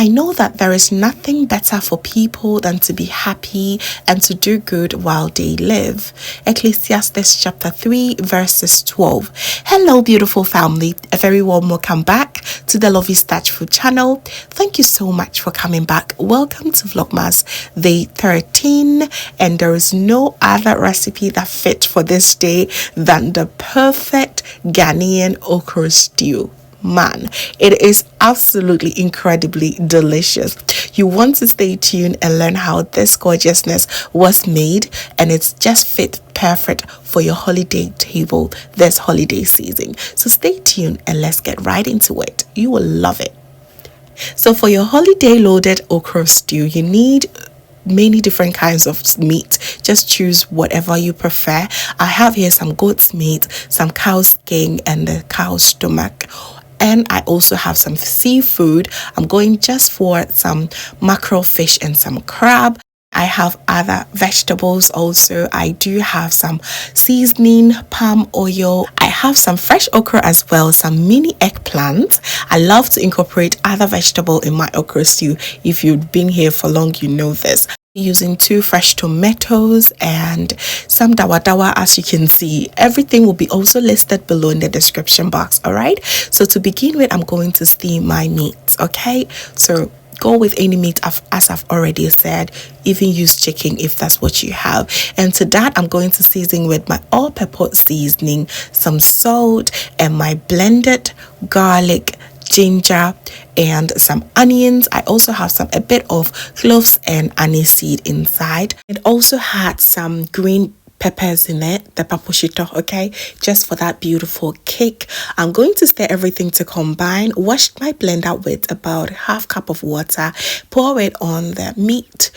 I know that there is nothing better for people than to be happy and to do good while they live. Ecclesiastes chapter 3 verses 12. Hello beautiful family, a very warm welcome back to the Lovey Starch Food channel. Thank you so much for coming back. Welcome to Vlogmas day 13, and there is no other recipe that fit for this day than the perfect Ghanaian okra stew. Man, it is absolutely incredibly delicious. You want to stay tuned and learn how this gorgeousness was made, and it's just fit perfect for your holiday table this holiday season. So stay tuned and let's get right into it. You will love it. So for your holiday loaded okra stew, you need many different kinds of meat. Just choose whatever you prefer. I have here some goat's meat, some cow skin, and the cow stomach. And I also have some seafood. I'm going just for some mackerel fish and some crab. I have other vegetables also. I do have some seasoning, palm oil. I have some fresh okra as well, some mini eggplant. I love to incorporate other vegetable in my okra stew. If you've been here for long, you know this. Using 2 fresh tomatoes and some dawa, as you can see. Everything will be also listed below in the description box. All right, so to begin with, I'm going to steam my meat. Okay, so go with any meat, as I've already said. Even use chicken if that's what you have. And to that, I'm going to season with my all-purpose seasoning, some salt, and my blended garlic, ginger, and some onions. I also have a bit of cloves and aniseed inside. It also had some green peppers in it, the paposhito, okay, just for that beautiful kick. I'm going to stir everything to combine. Wash my blender with about ½ cup of water, pour it on the meat,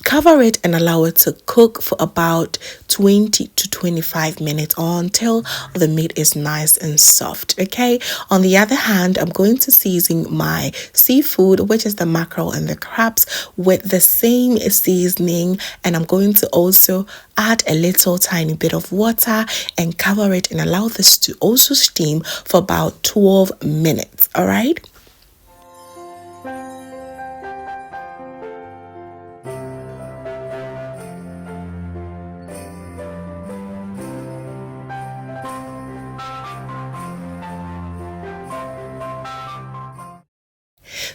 cover it and allow it to cook for about 20 to 25 minutes until the meat is nice and soft. Okay, on the other hand, I'm going to season my seafood, which is the mackerel and the crabs, with the same seasoning, and I'm going to also add a little tiny bit of water and cover it and allow this to also steam for about 12 minutes. All right.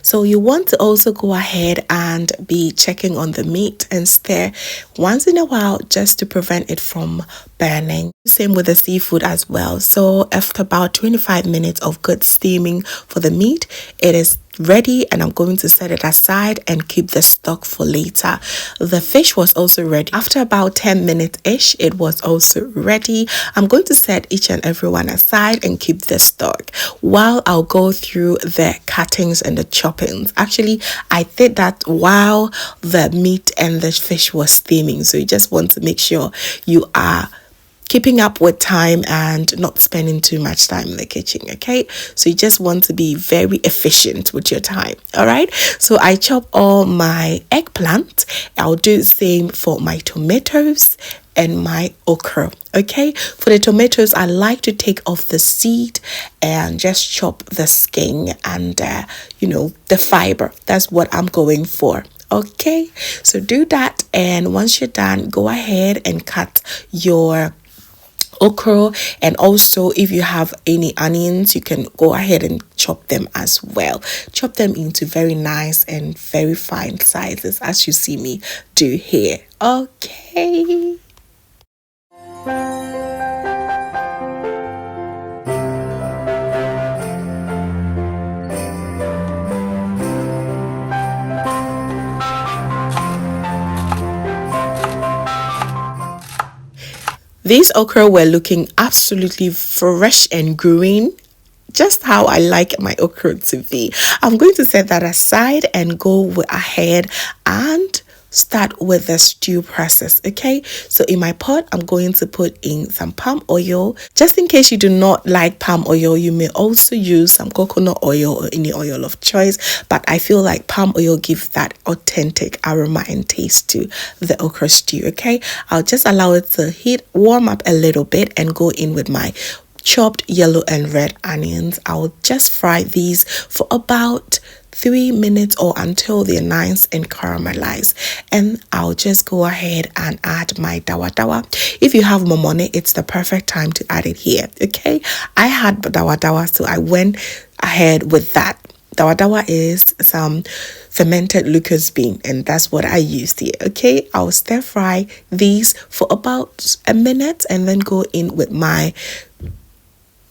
So you want to also go ahead and be checking on the meat and stir once in a while just to prevent it from burning. Same with the seafood as well. So after about 25 minutes of good steaming for the meat, it is ready, and I'm going to set it aside and keep the stock for later. The fish was also ready. After about 10 minutes ish, it was also ready. I'm going to set each and every one aside and keep the stock while I'll go through the cuttings and the choppings. Actually, I did that while the meat and the fish was steaming, so you just want to make sure you are keeping up with time and not spending too much time in the kitchen. Okay, so you just want to be very efficient with your time. All right, so I chop all my eggplant. I'll do the same for my tomatoes and my okra. Okay, for the tomatoes, I like to take off the seed and just chop the skin and the fiber. That's what I'm going for. Okay, so do that, and once you're done, go ahead and cut your okra, and also if you have any onions, you can go ahead and chop them as well. Chop them into very nice and very fine sizes, as you see me do here. Okay. These okra were looking absolutely fresh and green, just how I like my okra to be. I'm going to set that aside and go ahead and start with the stew process. Okay, so in my pot, I'm going to put in some palm oil. Just in case you do not like palm oil, you may also use some coconut oil or any oil of choice, but I feel like palm oil gives that authentic aroma and taste to the okra stew. Okay, I'll just allow it to warm up a little bit and go in with my chopped yellow and red onions. I'll just fry these for about 3 minutes or until they're nice and caramelized. And I'll just go ahead and add my dawa dawa. If you have more money, it's the perfect time to add it here. Okay, I had dawa dawa, so I went ahead with that. Dawa dawa is some fermented locust bean, and that's what I used here. Okay, I'll stir fry these for about a minute and then go in with my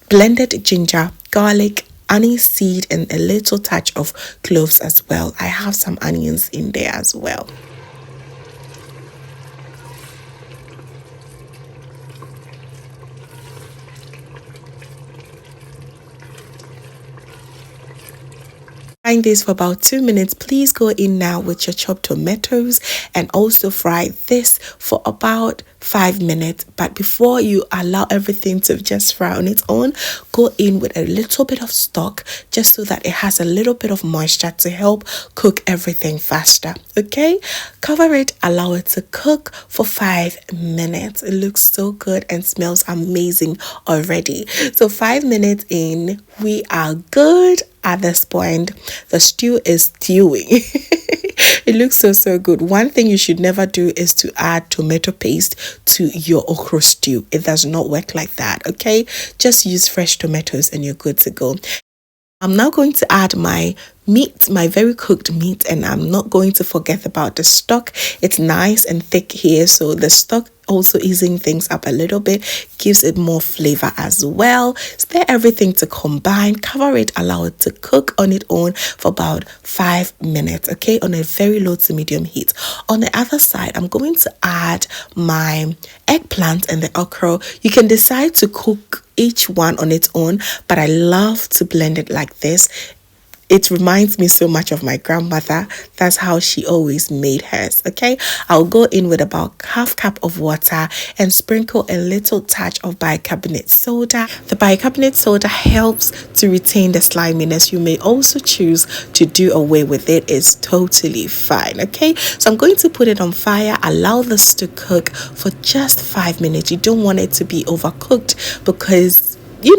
blended ginger, garlic, anise seed, and a little touch of cloves as well. I have some onions in there as well. Frying this for about 2 minutes. Please go in now with your chopped tomatoes and also fry this for about 5 minutes. But before you allow everything to just fry on its own, go in with a little bit of stock just so that it has a little bit of moisture to help cook everything faster. Okay, cover it, allow it to cook for 5 minutes. It looks so good and smells amazing already. So 5 minutes in, we are good. At this point, the stew is stewing. It looks so good. One thing you should never do is to add tomato paste to your okra stew. It does not work like that. Okay, just use fresh tomatoes and you're good to go. I'm now going to add my meat, my very cooked meat, and I'm not going to forget about the stock. It's nice and thick here, so the stock also easing things up a little bit gives it more flavor as well. Stir everything to combine, cover it, allow it to cook on its own for about 5 minutes, okay, on a very low to medium heat. On the other side, I'm going to add my eggplant and the okra. You can decide to cook each one on its own, but I love to blend it like this. It reminds me so much of my grandmother. That's how she always made hers. Okay, I'll go in with about half cup of water and sprinkle a little touch of bicarbonate soda. The bicarbonate soda helps to retain the sliminess. You may also choose to do away with it. It's totally fine. Okay, so I'm going to put it on fire. Allow this to cook for just 5 minutes. You don't want it to be overcooked because you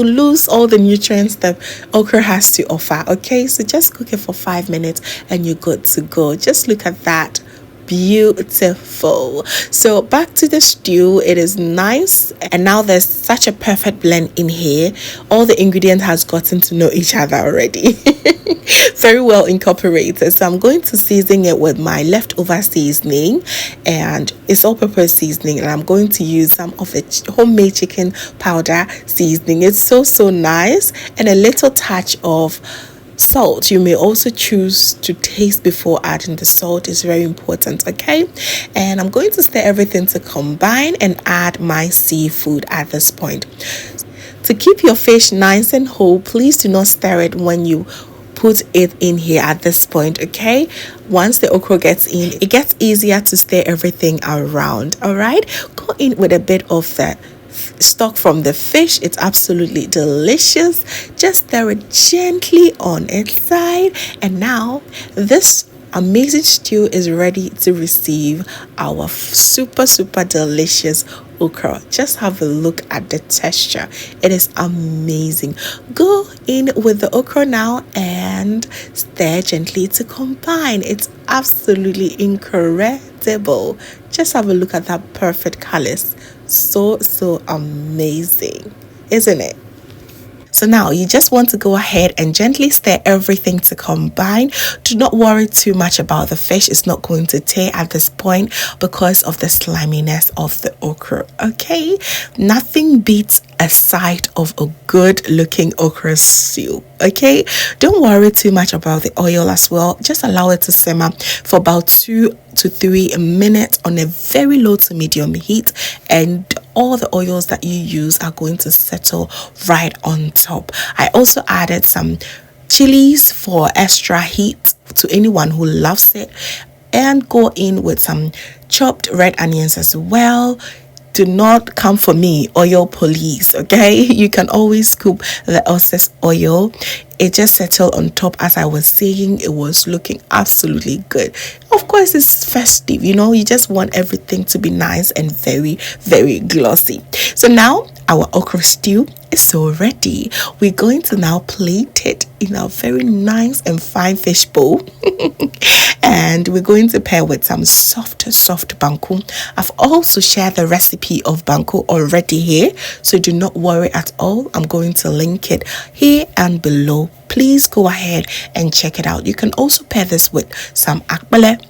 lose all the nutrients that okra has to offer. Okay, so just cook it for 5 minutes and you're good to go. Just look at that. Beautiful. So back to the stew. It is nice, and now there's such a perfect blend in here. All the ingredients has gotten to know each other already. Very well incorporated. So I'm going to season it with my leftover seasoning, and it's all-purpose seasoning, and I'm going to use some of the homemade chicken powder seasoning. It's so nice, and a little touch of salt. You may also choose to taste before adding the salt. Is very important. Okay, and I'm going to stir everything to combine and add my seafood at this point. To keep your fish nice and whole, please do not stir it when you put it in here at this point. Okay, once the okra gets in, it gets easier to stir everything around. All right, go in with a bit of the stock from the fish. It's absolutely delicious. Just stir it gently on its side, and now this amazing stew is ready to receive our super delicious okra. Just have a look at the texture. It is amazing. Go in with the okra now and stir gently to combine. It's absolutely incredible. Just have a look at that perfect colors. So amazing, isn't it? So now you just want to go ahead and gently stir everything to combine. Do not worry too much about the fish. It's not going to tear at this point because of the sliminess of the okra. Okay, nothing beats a sight of a good looking okra stew. Okay, don't worry too much about the oil as well. Just allow it to simmer for about 2 to 3 minutes on a very low to medium heat, and all the oils that you use are going to settle right on top. I also added some chilies for extra heat to anyone who loves it, and go in with some chopped red onions as well. Do not come for me, oil police. Okay, you can always scoop the excess oil. It just settled on top. As I was saying, it was looking absolutely good. Of course, it's festive, you just want everything to be nice and very glossy. So now our okra stew is so ready. We're going to now plate it in a very nice and fine fish bowl. And we're going to pair with some soft banku. I've also shared the recipe of banku already here, so do not worry at all. I'm going to link it here and below. Please go ahead and check it out. You can also pair this with some akbele,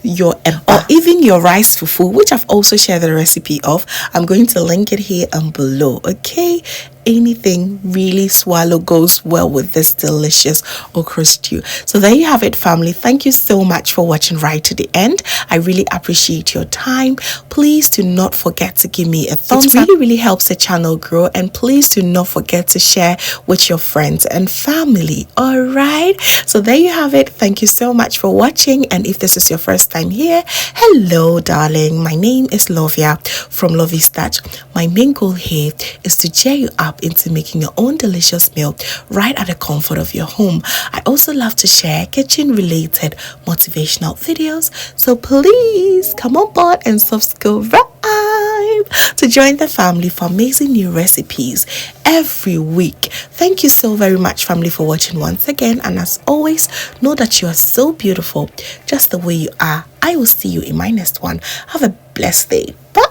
your or even your rice fufu, which I've also shared the recipe of. I'm going to link it here and below. Okay, anything really swallow goes well with this delicious okra stew. So there you have it, family. Thank you so much for watching right to the end. I really appreciate your time. Please do not forget to give me a thumbs up. It really helps the channel grow, and please do not forget to share with your friends and family. All right, so there you have it. Thank you so much for watching, and if this is your first time here, hello darling, my name is Lovia from Lovey's Touch. My main goal here is to cheer you up into making your own delicious meal right at the comfort of your home. I also love to share kitchen related motivational videos, so please come on board and subscribe to join the family for amazing new recipes every week. Thank you so very much, family, for watching once again, and as always, know that you are so beautiful just the way you are. I will see you in my next one. Have a blessed day. Bye.